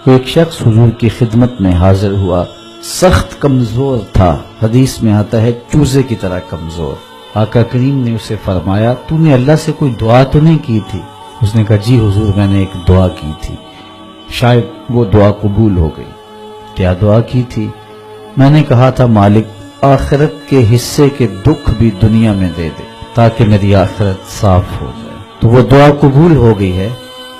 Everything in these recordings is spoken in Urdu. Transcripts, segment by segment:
ایک شخص حضور کی خدمت میں حاضر ہوا، سخت کمزور تھا، حدیث میں آتا ہے چوزے کی طرح کمزور۔ آقا کریم نے اسے فرمایا تو نے اللہ سے کوئی دعا تو نہیں کی تھی؟ اس نے کہا جی حضور میں نے ایک دعا کی تھی، شاید وہ دعا قبول ہو گئی۔ کیا دعا کی تھی؟ میں نے کہا تھا مالک آخرت کے حصے کے دکھ بھی دنیا میں دے دے تاکہ میری آخرت صاف ہو جائے۔ تو وہ دعا قبول ہو گئی ہے۔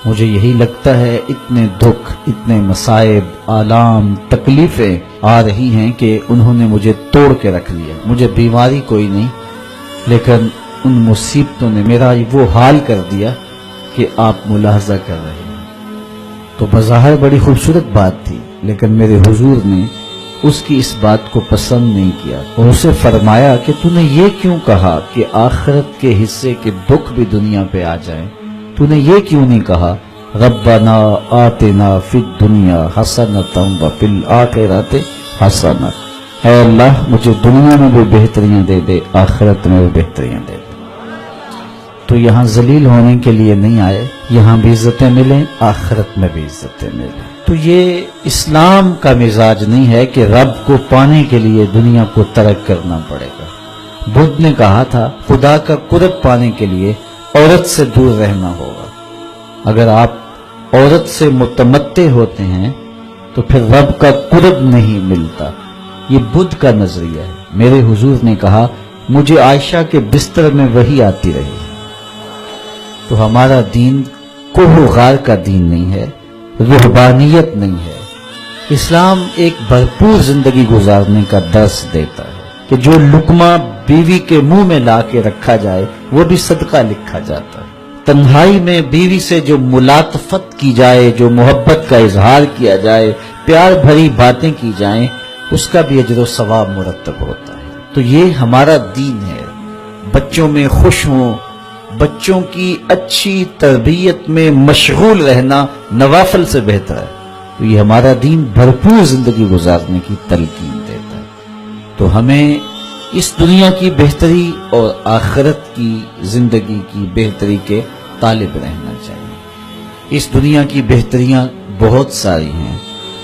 مجھے یہی لگتا ہے اتنے دکھ، اتنے مصائب، آلام، تکلیفیں آ رہی ہیں کہ انہوں نے مجھے توڑ کے رکھ لیا۔ مجھے بیماری کوئی نہیں، لیکن ان مصیبتوں نے میرا وہ حال کر دیا کہ آپ ملاحظہ کر رہے ہیں۔ تو بظاہر بڑی خوبصورت بات تھی، لیکن میرے حضور نے اس کی اس بات کو پسند نہیں کیا اور اسے فرمایا کہ تو نے یہ کیوں کہا کہ آخرت کے حصے کے دکھ بھی دنیا پہ آ جائیں؟ تو نے یہ کیوں نہیں کہا ربنا آتنا فی الدنیا حسنۃ وفی الآخرۃ حسنۃ، اے اللہ مجھے دنیا میں بھی بہتریاں دے دے، آخرت میں بھی بہتریاں دے دے۔ تو یہاں ذلیل ہونے کے لیے نہیں آئے، یہاں بھی عزتیں ملیں، آخرت میں بھی عزتیں ملیں۔ تو یہ اسلام کا مزاج نہیں ہے کہ رب کو پانے کے لیے دنیا کو ترک کرنا پڑے گا۔ بدھ نے کہا تھا خدا کا قرب پانے کے لیے عورت سے دور رہنا ہوگا۔ اگر آپ عورت سے متمتع ہوتے ہیں تو پھر رب کا قرب نہیں ملتا۔ یہ بدھ کا نظریہ ہے۔ میرے حضور نے کہا مجھے عائشہ کے بستر میں وحی آتی رہی۔ تو ہمارا دین کوہ و غار کا دین نہیں ہے، رہبانیت نہیں ہے۔ اسلام ایک بھرپور زندگی گزارنے کا درس دیتا ہے کہ جو لقمہ بیوی کے منہ میں لا کے رکھا جائے وہ بھی صدقہ لکھا جاتا ہے۔ تنہائی میں بیوی سے جو ملاطفت کی جائے، جو محبت کا اظہار کیا جائے، پیار بھری باتیں کی جائیں، اس کا بھی اجر و ثواب مرتب ہوتا ہے۔ تو یہ ہمارا دین ہے۔ بچوں میں خوش ہوں، بچوں کی اچھی تربیت میں مشغول رہنا نوافل سے بہتر ہے۔ تو یہ ہمارا دین بھرپور زندگی گزارنے کی تلقین دیتا ہے۔ تو ہمیں اس دنیا کی بہتری اور آخرت کی زندگی کی بہتری کے طالب رہنا چاہیے۔ اس دنیا کی بہتریاں بہت ساری ہیں۔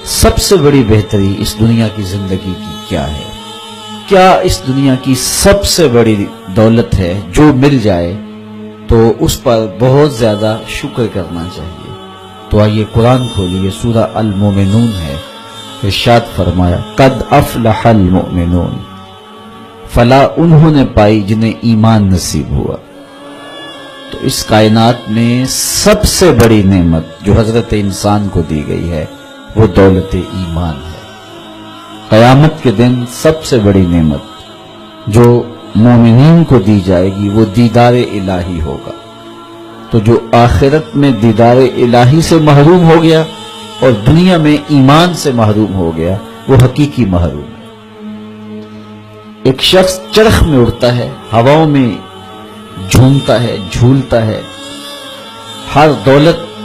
سب سے بڑی بہتری اس دنیا کی زندگی کی کیا ہے؟ کیا اس دنیا کی سب سے بڑی دولت ہے جو مل جائے تو اس پر بہت زیادہ شکر کرنا چاہیے۔ تو آئیے قرآن کھولیے، سورہ المومنون ہے۔ ارشاد فرمایا قد افلح المؤمنون، فلاح انہوں نے پائی جنہیں ایمان نصیب ہوا۔ تو اس کائنات میں سب سے بڑی نعمت جو حضرت انسان کو دی گئی ہے وہ دولت ایمان ہے۔ قیامت کے دن سب سے بڑی نعمت جو مومنین کو دی جائے گی وہ دیدار الہی ہوگا۔ تو جو آخرت میں دیدار الہی سے محروم ہو گیا اور دنیا میں ایمان سے محروم ہو گیا وہ حقیقی محروم ہے۔ ایک شخص چرخ میں اڑتا ہے، ہواؤں میں جھومتا ہے، جھولتا ہے، ہر دولت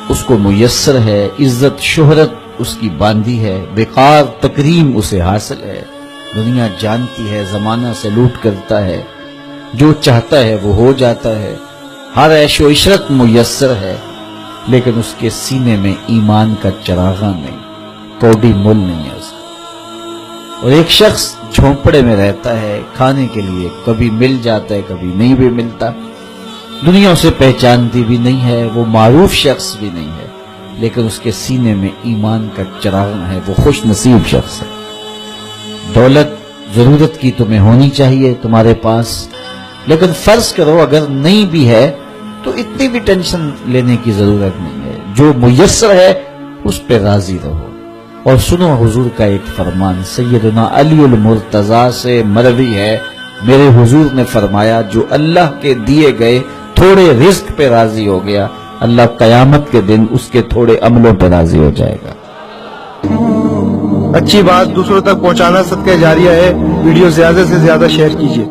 اس کو میسر ہے، عزت شہرت اس کی باندھی ہے، وقار تکریم اسے حاصل ہے، دنیا جانتی ہے، زمانہ سے لوٹ کرتا ہے، جو چاہتا ہے وہ ہو جاتا ہے، ہر عیش و عشرت میسر ہے، لیکن اس کے سینے میں ایمان کا چراغاں نہیں، کوڑی مول نہیں ہے اس کا۔ اور ایک شخص جھونپڑے میں رہتا ہے، کھانے کے لیے کبھی مل جاتا ہے کبھی نہیں بھی ملتا، دنیا اسے پہچانتی بھی نہیں ہے، وہ معروف شخص بھی نہیں ہے، لیکن اس کے سینے میں ایمان کا چراغاں ہے، وہ خوش نصیب شخص ہے۔ دولت ضرورت کی تمہیں ہونی چاہیے تمہارے پاس، لیکن فرض کرو اگر نہیں بھی ہے تو اتنی بھی ٹینشن لینے کی ضرورت نہیں ہے، جو میسر ہے اس پہ راضی رہو۔ اور سنو حضور کا ایک فرمان، سیدنا علی المرتضیٰ سے مروی ہے، میرے حضور نے فرمایا جو اللہ کے دیے گئے تھوڑے رزق پہ راضی ہو گیا، اللہ قیامت کے دن اس کے تھوڑے عملوں پہ راضی ہو جائے گا۔ اچھی بات دوسروں تک پہنچانا صدقہ جاریہ ہے، ویڈیو زیادہ سے زیادہ شیئر کیجیے۔